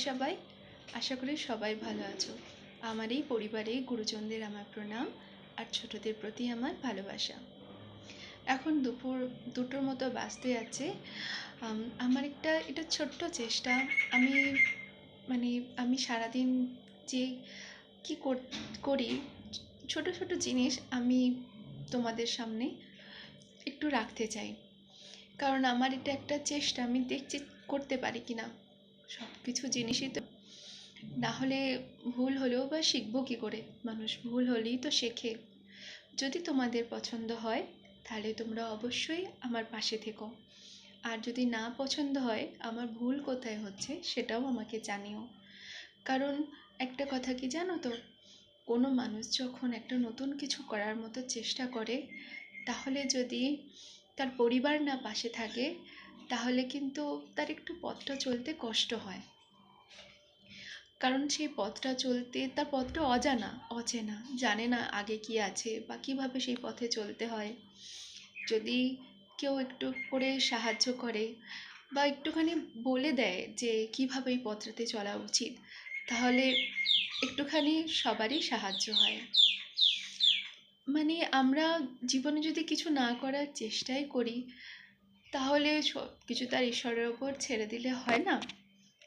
সবাই, আশা করি সবাই ভালো আছো। আমার এই পরিবারে গুরুজনদের আমার প্রণাম আর ছোটদের প্রতি আমার ভালোবাসা। এখন দুপুর 2টোর মতো বাজতে যাচ্ছে। আমার এটা ছোট্ট চেষ্টা। আমি আমি সারাদিন যে কী করি, ছোট ছোট জিনিস আমি তোমাদের সামনে একটু রাখতে চাই। কারণ আমার এটা একটা চেষ্টা, আমি দেখছি করতে পারি কিনা। সব কিছু জিনিসই তো না হলে ভুল হলেও বা শিখবো কী করে? মানুষ ভুল হলেই তো শেখে। যদি তোমাদের পছন্দ হয় তাহলে তোমরা অবশ্যই আমার পাশে থেকো, আর যদি না পছন্দ হয়, আমার ভুল কোথায় হচ্ছে সেটাও আমাকে জানিও। কারণ একটা কথা কি জানো তো, কোনো মানুষ যখন একটা নতুন কিছু করার মতো চেষ্টা করে, তাহলে যদি তার পরিবার না পাশে থাকে, তাহলে কিন্তু তার একটু পথটা চলতে কষ্ট হয়। কারণ সেই পথটা চলতে, তার পথটা অচেনা, জানে না আগে কি আছে বা কীভাবে সেই পথে চলতে হয়। যদি কেউ একটু করে সাহায্য করে বা একটুখানি বলে দেয় যে কীভাবে এই পথটাতে চলা উচিত, তাহলে একটুখানি সবারই সাহায্য হয়। আমরা জীবনে যদি কিছু না করার চেষ্টাই করি, তাহলে সব কিছু তার ঈশ্বরের ওপর ছেড়ে দিলে হয় না।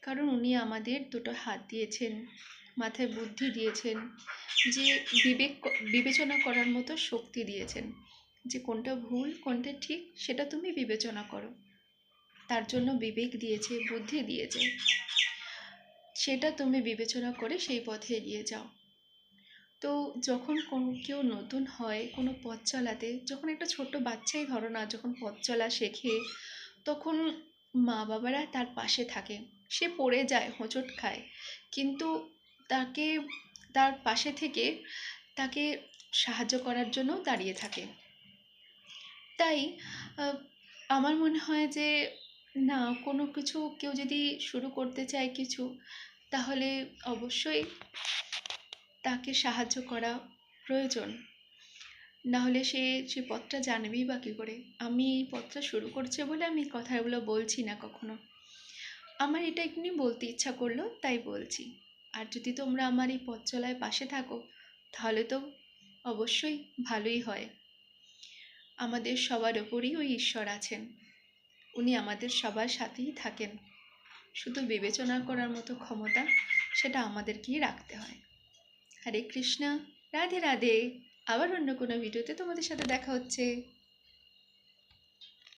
কারণ উনি আমাদের দুটো হাত দিয়েছেন, মাথায় বুদ্ধি দিয়েছেন, যে বিবেচনা করার মতো শক্তি দিয়েছেন, যে কোনটা ভুল কোনটা ঠিক সেটা তুমি বিবেচনা করো। তার জন্য বিবেক দিয়েছে, বুদ্ধি দিয়েছে, সেটা তুমি বিবেচনা করে সেই পথে এগিয়ে যাও। তো যখন কেউ নতুন হয় কোনো পথ চালাতে, যখন একটা ছোট্ট বাচ্চাই ধরো না, যখন পথ চলা শেখে, তখন মা বাবারা তার পাশে থাকে। সে পড়ে যায়, হোঁচট খায়, কিন্তু তাকে তার পাশে থেকে তাকে সাহায্য করার জন্য দাঁড়িয়ে থাকে। তাই আমার মনে হয় যে না, কোনো কিছু কেউ যদি শুরু করতে চায় কিছু, তাহলে অবশ্যই তাকে সাহায্য করা প্রয়োজন। না হলে সে পথটা জানবেই বা কী করে? আমি এই পথটা শুরু করছে বলে আমি কথাগুলো বলছি না কখনো, আমার এটা এমনি বলতে ইচ্ছা করলো তাই বলছি। আর যদি তোমরা আমার এই পথ চলায় পাশে থাকো, তাহলে তো অবশ্যই ভালোই হয়। আমাদের সবার ওপরই ওই ঈশ্বর আছেন, উনি আমাদের সবার সাথেই থাকেন। শুধু বিবেচনা করার মতো ক্ষমতা সেটা আমাদেরকেই রাখতে হয়। হরে কৃষ্ণা, রাধে রাধে। আবার অন্য কোনো ভিডিওতে তোমাদের সাথে দেখা হচ্ছে।